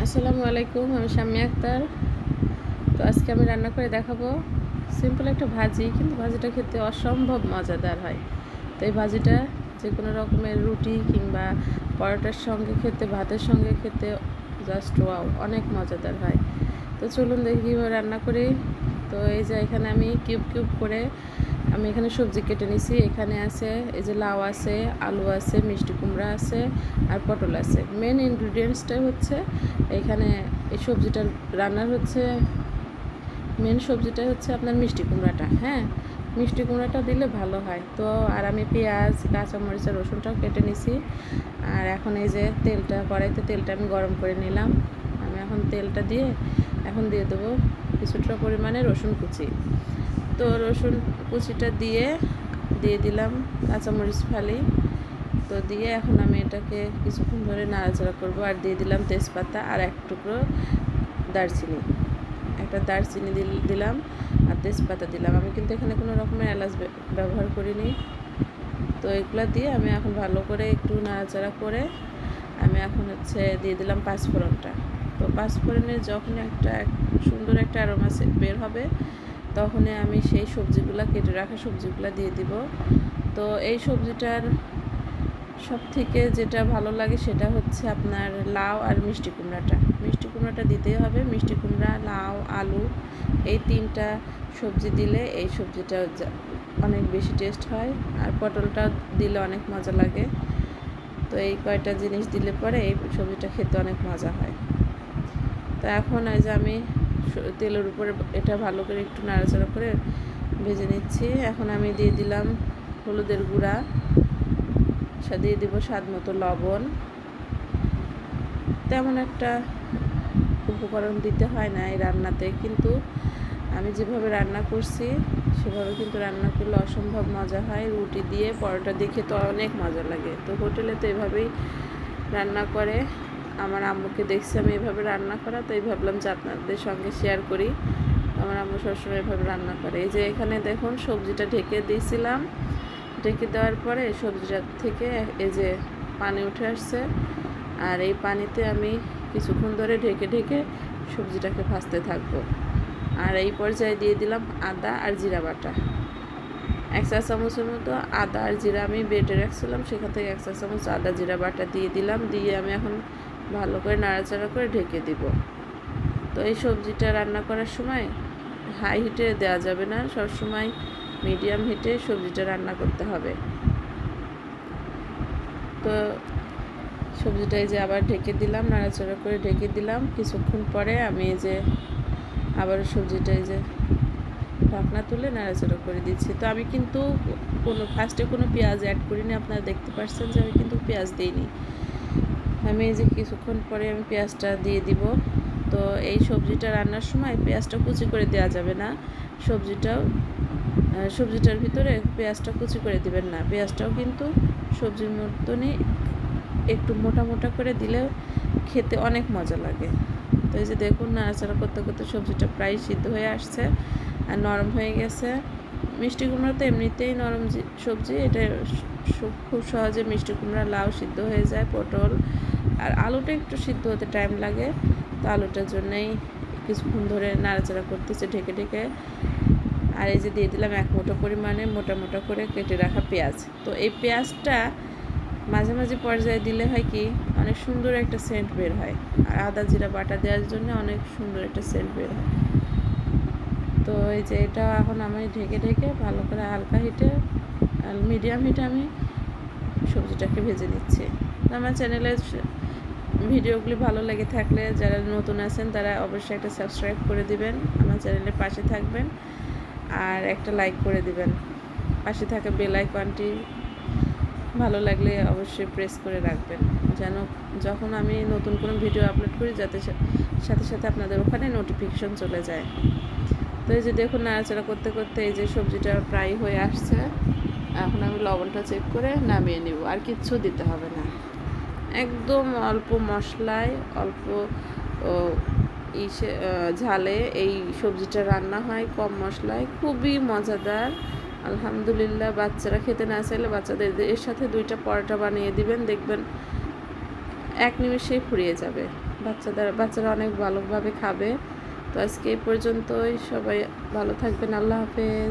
আসসালামু আলাইকুম, আমি শাম্মী আক্তার। তো আজকে আমি রান্না করে দেখাবো সিম্পল একটা ভাজি, কিন্তু ভাজিটা খেতে অসম্ভব মজাদার হয়। তো এই ভাজিটা যে কোনো রকমের রুটি কিংবা পরোটার সঙ্গে খেতে, ভাতের সঙ্গে খেতে জাস্ট ওয়াও, অনেক মজাদার হয়। তো চলুন দেখি কীভাবে রান্না করি। তো এই যে এখানে আমি কিউব কিউব করে আমি এখানে সবজি কেটে নিছি। এখানে আছে এই যে লাউ আছে, আলু আছে, মিষ্টি কুমড়া আছে আর পটল আছে। মেন ইনগ্রিডিয়েন্টসটা হচ্ছে এখানে এই সবজিটার রান্নার হচ্ছে মেন সবজিটা হচ্ছে আপনার মিষ্টি কুমড়াটা। হ্যাঁ, মিষ্টি কুমড়াটা দিলে ভালো হয়। তো আর আমি পেঁয়াজ, কাঁচামরিচ আর রসুনটাও কেটে নিছি। আর এখন এই যে তেলটা, কড়াইতে তেলটা আমি গরম করে নিলাম। আমি এখন তেলটা দিয়ে এখন দিয়ে দেবো কিছুটা পরিমাণে রসুন কুচি। তো রসুন কুচিটা দিয়ে দিলাম কাঁচামরিচ ফালি। তো দিয়ে এখন আমি এটাকে কিছুক্ষণ ধরে নাড়াচাড়া করবো। আর দিয়ে দিলাম তেজপাতা আর এক টুকরো দারচিনি, একটা দারচিনি দিলাম আর তেজপাতা দিলাম। আমি কিন্তু এখানে কোনো রকমের এলাচ ব্যবহার করিনি। তো এগুলো দিয়ে আমি এখন ভালো করে একটু নাড়াচাড়া করে আমি এখন দিয়ে দিলাম পাঁচফোড়নটা। তো পাঁচফোড়নের যখন একটা সুন্দর একটা অ্যারোমা বের হবে, তখনই আমি সেই সবজিগুলো, কেটে রাখা সবজিগুলো দিয়ে দিব। তো এই সবজিটার সব থেকে যেটা ভালো লাগে সেটা হচ্ছে আপনার লাউ আর মিষ্টি কুমড়াটা। মিষ্টি কুমড়াটা দিতেই হবে। মিষ্টি কুমড়া, লাউ, আলু, এই তিনটা সবজি দিলে এই সবজিটা অনেক বেশি টেস্ট হয়। আর পটলটা দিলে অনেক মজা লাগে। তো এই কয়টা জিনিস দিলে পরে এই সবজিটা খেতে অনেক মজা হয়। তো এখন এই যে আমি তেলের উপরে এটা ভালো করে একটু নাড়াচাড়া করে ভেজে নিচ্ছি। এখন আমি দিয়ে দিলাম হলুদের গুঁড়া, দিয়ে দিব স্বাদ মতো লবণ। তেমন একটা উপকরণ দিতে হয় না এই রান্নাতে, কিন্তু আমি যেভাবে রান্না করছি সেভাবে কিন্তু রান্না করলে অসম্ভব মজা হয়। রুটি দিয়ে, পরোটা দিয়ে খেতে অনেক মজা লাগে। তো হোটেলে তো এভাবেই রান্না করে। আমার আম্মুকে দেখছি আমি এভাবে রান্না করা, তো এই ভাবলাম যে আপনাদের সঙ্গে শেয়ার করি। আমার আম্মু সবসময় এভাবে রান্না করে। এই যে এখানে দেখুন সবজিটা ঢেকে দিয়েছিলাম। ঢেকে দেওয়ার পরে সবজিটা থেকে এই যে পানি উঠে আসছে। আর এই পানিতে আমি কিছুক্ষণ ধরে ঢেকে ঢেকে সবজিটাকে ভাজতে থাকবো। আর এই পর্যায়ে দিয়ে দিলাম আদা আর জিরা বাটা। 1 চা চামচের মতো আদা আর জিরা আমি বেটে রাখছিলাম, সেখান থেকে 1 চা চামচ আদা জিরা বাটা দিয়ে দিলাম। দিয়ে আমি এখন ভালো করে নাড়াচাড়া করে ঢেকে দিব। তো এই সবজিটা রান্না করার সময় হাই হিটে দেওয়া যাবে না, সবসময় মিডিয়াম হিটে সবজিটা রান্না করতে হবে। তো সবজিটা এই যে আবার ঢেকে দিলাম, নাড়াচাড়া করে ঢেকে দিলাম। কিছুক্ষণ পরে আমি এই যে আবার সবজিটা এই যে ঢাকনা তুলে নাড়াচাড়া করে দিচ্ছি। তো আমি কিন্তু ফার্স্টে কোনো পেঁয়াজ অ্যাড করিনি। আপনারা দেখতে পাচ্ছেন যে আমি কিন্তু পেঁয়াজ দিইনি। আমি এই যে কিছুক্ষণ পরে আমি পেঁয়াজটা দিয়ে দিব। তো এই সবজিটা রান্নার সময় পেঁয়াজটা কুচি করে দেওয়া যাবে না। সবজিটার ভিতরে পেঁয়াজটা কুচি করে দিবেন না। পেঁয়াজটাও কিন্তু সবজির মতনই একটু মোটা মোটা করে দিলে খেতে অনেক মজা লাগে। তো এই যে দেখুন নাড়াচাড়া করতে করতে সবজিটা প্রায় সিদ্ধ হয়ে আসছে আর নরম হয়ে গেছে। মিষ্টি কুমড়া তো এমনিতেই নরম সবজি, এটা খুব সহজে মিষ্টি কুমড়া, লাউ সিদ্ধ হয়ে যায়, পটল আর আলুটা একটু সিদ্ধ হতে টাইম লাগে। তো আলুটার জন্যই কিছুক্ষণ ধরে নাড়াচাড়া করতেছে ঢেকে ঢেকে। আর এই যে দিয়ে দিলাম 1 মুঠো পরিমাণে মোটা মোটা করে কেটে রাখা পেঁয়াজ। তো এই পেঁয়াজটা মাঝামাঝি পর্যায়ে দিলে হয় কি, অনেক সুন্দর একটা সেন্ট বের হয়। আর আদা জিরা বাটা দেওয়ার জন্য অনেক সুন্দর একটা সেন্ট বের হয়। তো এই যে এটা এখন আমি ঢেকে ঢেকে ভালো করে হালকা হিটে, মিডিয়াম হিটে আমি সবজিটাকে ভেজে নিচ্ছি। আমার চ্যানেলের ভিডিওগুলি ভালো লেগে থাকলে, যারা নতুন আছেন তারা অবশ্যই একটা সাবস্ক্রাইব করে দিবেন, আমার চ্যানেলের পাশে থাকবেন আর একটা লাইক করে দিবেন। পাশে থাকা বেল আইকনটি ভালো লাগলে অবশ্যই প্রেস করে রাখবেন, যেন যখন আমি নতুন কোনো ভিডিও আপলোড করি যাতে সাথে সাথে আপনাদের ওখানে নোটিফিকেশন চলে যায়। তো এই যে দেখুন নাড়াচাড়া করতে করতে এই যে সবজিটা প্রায় হয়ে আসছে। এখন আমি লবণটা চেক করে নামিয়ে নিব, আর কিচ্ছু দিতে হবে না। একদম অল্প মশলায়, অল্প ঝালে এই সবজিটা রান্না হয়, কম মশলায়, খুবই মজাদার। আলহামদুলিল্লাহ, বাচ্চারা খেতে না চাইলে বাচ্চাদের এর সাথে 2টা পরোটা বানিয়ে দিবেন, দেখবেন 1 নিমেষেই ফুরিয়ে যাবে। বাচ্চারা অনেক ভালোভাবে খাবে। তো আজকে এই পর্যন্তই, সবাই ভালো থাকবেন। আল্লাহ হাফেজ।